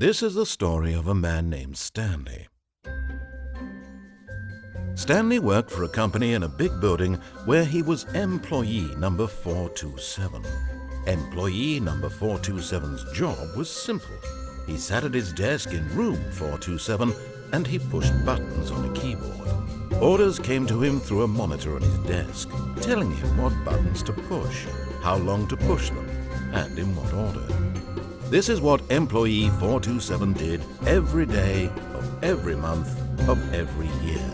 This is the story of a man named Stanley. Stanley worked for a company in a big building where he was employee number 427. Employee number 427's job was simple. He sat at his desk in room 427 and he pushed buttons on a keyboard. Orders came to him through a monitor on his desk, telling him what buttons to push, how long to push them, and in what order. This is what employee 427 did every day of every month of every year.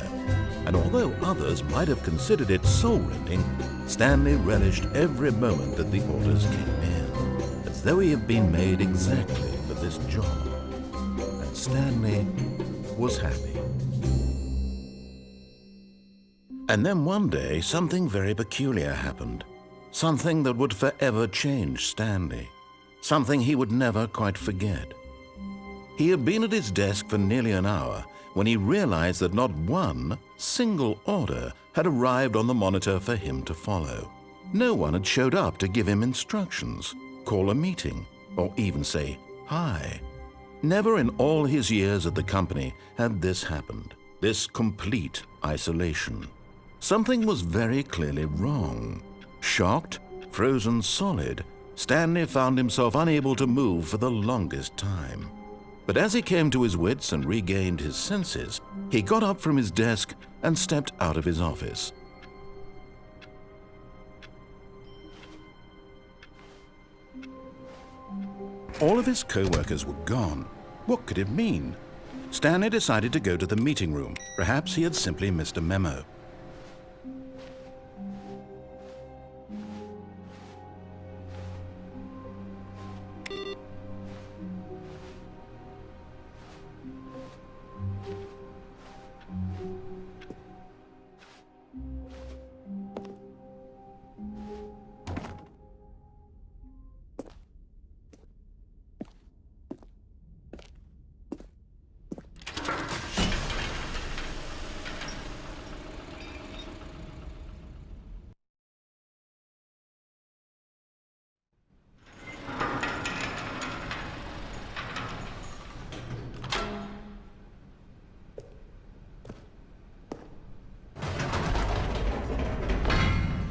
And although others might have considered it soul-rending, Stanley relished every moment that the orders came in, as though he had been made exactly for this job. And Stanley was happy. And then one day, something very peculiar happened. Something that would forever change Stanley. Something he would never quite forget. He had been at his desk for nearly an hour when he realized that not one single order had arrived on the monitor for him to follow. No one had showed up to give him instructions, call a meeting, or even say hi. Never in all his years at the company had this happened, this complete isolation. Something was very clearly wrong. Shocked, frozen solid, Stanley found himself unable to move for the longest time. But as he came to his wits and regained his senses, he got up from his desk and stepped out of his office. All of his co-workers were gone. What could it mean? Stanley decided to go to the meeting room. Perhaps he had simply missed a memo.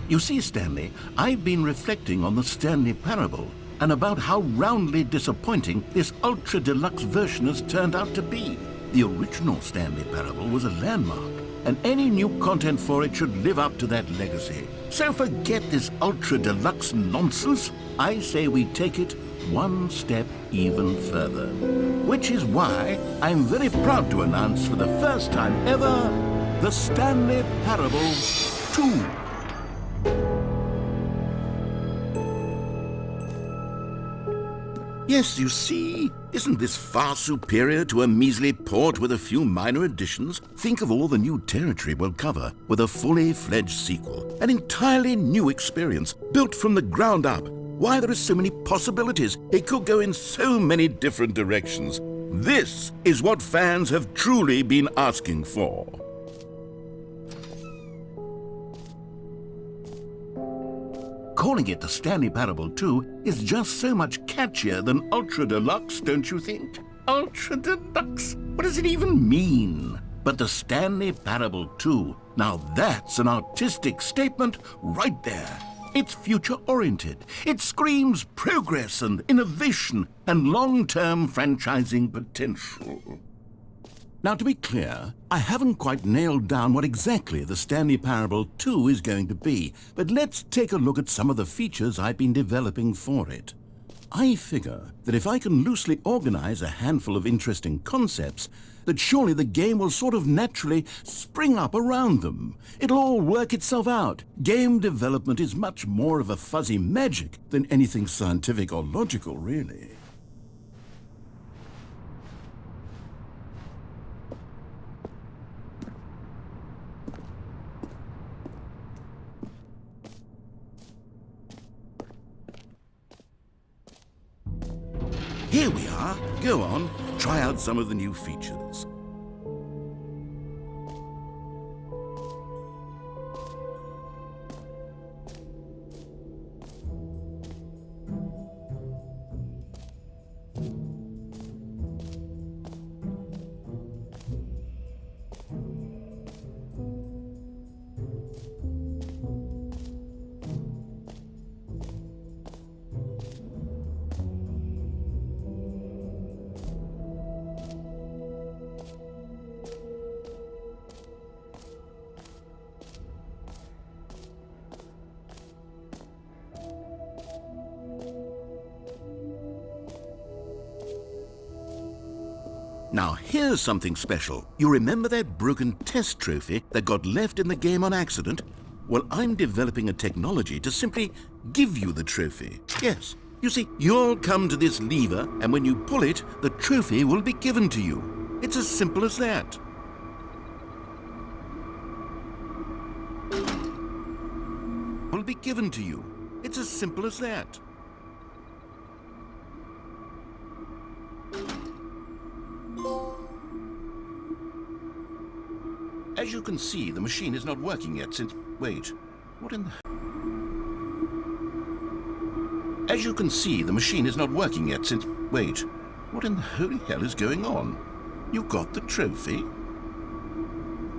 You see, Stanley, I've been reflecting on the Stanley Parable and about how roundly disappointing this ultra-deluxe version has turned out to be. The original Stanley Parable was a landmark, and any new content for it should live up to that legacy. So forget this ultra-deluxe nonsense. I say we take it one step even further. Which is why I'm very proud to announce for the first time ever, the Stanley Parable 2. Yes, you see, isn't this far superior to a measly port with a few minor additions? Think of all the new territory we'll cover with a fully fledged sequel. An entirely new experience, built from the ground up. Why, there are so many possibilities. It could go in so many different directions. This is what fans have truly been asking for. Calling it the Stanley Parable 2 is just so much catchier than Ultra Deluxe, don't you think? Ultra Deluxe? What does it even mean? But the Stanley Parable 2, now that's an artistic statement right there. It's future-oriented. It screams progress and innovation and long-term franchising potential. Now, to be clear, I haven't quite nailed down what exactly the Stanley Parable 2 is going to be, but let's take a look at some of the features I've been developing for it. I figure that if I can loosely organize a handful of interesting concepts, that surely the game will sort of naturally spring up around them. It'll all work itself out. Game development is much more of a fuzzy magic than anything scientific or logical, really. Here we are. Go on, try out some of the new features. Now here's something special. You remember that broken test trophy that got left in the game on accident? Well, I'm developing a technology to simply give you the trophy. Yes. You see, you'll come to this lever, and when you pull it, the trophy will be given to you. It's as simple as that. Will be given to you. It's as simple as that. As you can see, the machine is not working yet since... Wait, what in the... As you can see, the machine is not working yet since... Wait, what in the holy hell is going on? You got the trophy?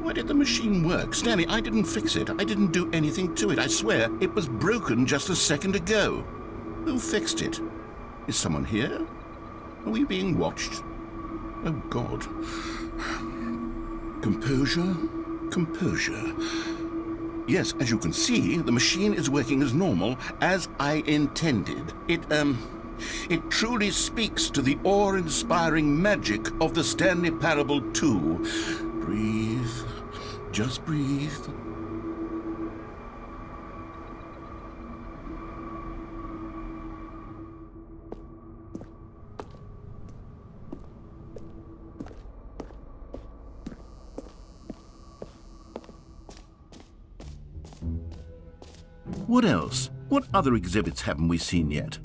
Why did the machine work? Stanley, I didn't fix it. I didn't do anything to it. I swear, it was broken just a second ago. Who fixed it? Is someone here? Are we being watched? Oh, God. Composure, composure. Yes, as you can see, the machine is working as normal, as I intended. It truly speaks to the awe-inspiring magic of the Stanley Parable 2. Breathe. Just breathe. What else? What other exhibits haven't we seen yet?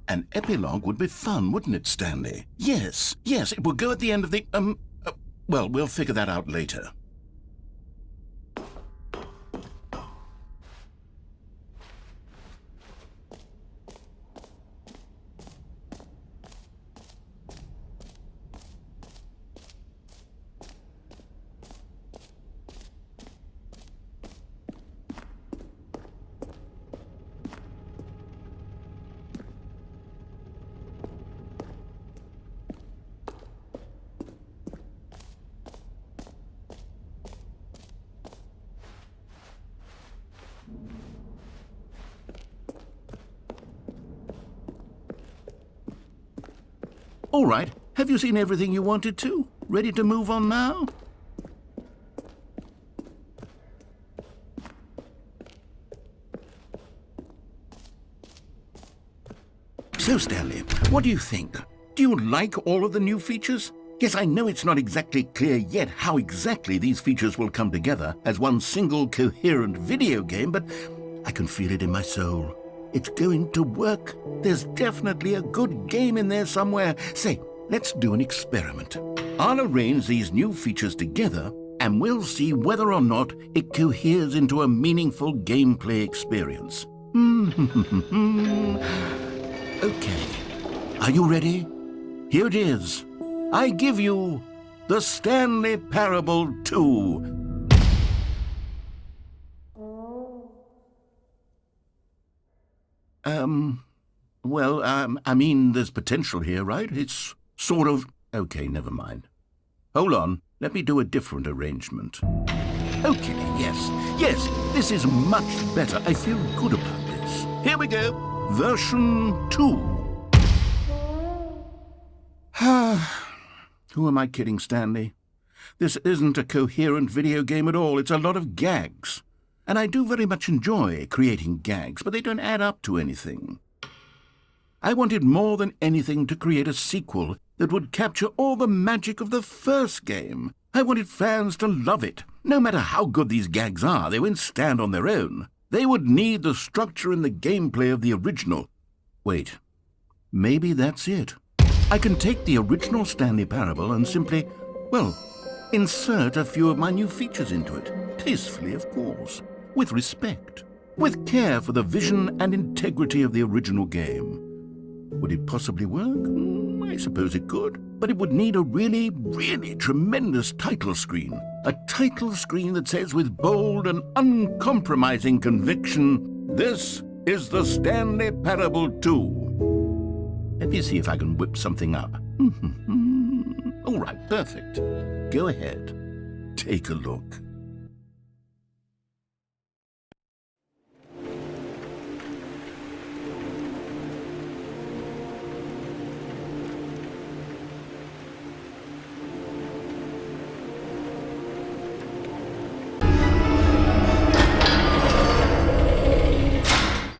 An epilogue would be fun, wouldn't it, Stanley? Yes, it will go at the end of the, well, we'll figure that out later. All right, have you seen everything you wanted to? Ready to move on now? So, Stanley, what do you think? Do you like all of the new features? Yes, I know it's not exactly clear yet how exactly these features will come together as one single coherent video game, but I can feel it in my soul. It's going to work. There's definitely a good game in there somewhere. Say, let's do an experiment. I'll arrange these new features together, and we'll see whether or not it coheres into a meaningful gameplay experience. Okay. Are you ready? Here it is. I give you the Stanley Parable 2. I mean, there's potential here, right? It's sort of... Okay, never mind. Hold on, let me do a different arrangement. Okay, yes, this is much better. I feel good about this. Here we go, version 2. Who am I kidding, Stanley? This isn't a coherent video game at all. It's a lot of gags. And I do very much enjoy creating gags, but they don't add up to anything. I wanted more than anything to create a sequel that would capture all the magic of the first game. I wanted fans to love it. No matter how good these gags are, they won't stand on their own. They would need the structure and the gameplay of the original. Wait, maybe that's it. I can take the original Stanley Parable and simply, well, insert a few of my new features into it. Tastefully, of course. with respect, with care for the vision and integrity of the original game. Would it possibly work? I suppose it could, but it would need a really, really tremendous title screen. A title screen that says with bold and uncompromising conviction, "This is the Stanley Parable 2." Let me see if I can whip something up. All right, perfect. Go ahead. Take a look.